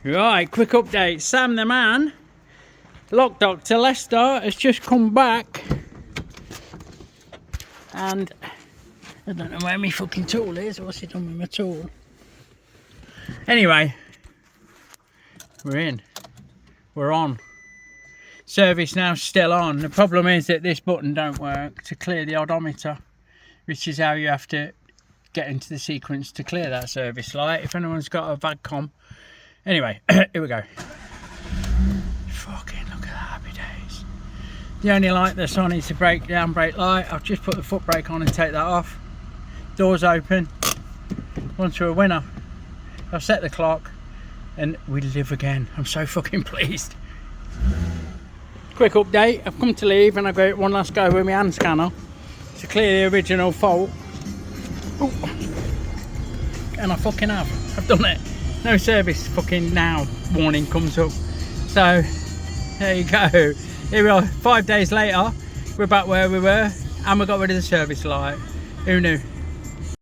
Right, quick update. Sam the man, Lock Doctor Leicester, has just come back. And I don't know where my fucking tool is. What's he done with my tool? Anyway, we're in. We're on. Service now still on. The problem is that this button don't work to clear the odometer, which is how you have to get into the sequence to clear that service light. If anyone's got a VADCOM. Anyway, here we go. Fucking look at that, happy days. The only light that's on is the brake, the handbrake light. I've just put the foot brake on and take that off. Doors open. Once we're a winner. I've set the clock and we live again. I'm so fucking pleased. Quick update. I've come to leave and I've got one last go with my hand scanner to clear the original fault. Ooh. And I fucking have. I've done it. No service fucking now warning comes up. So there you go. Here we are, 5 days later. We're back where we were and we got rid of the service light. Who knew?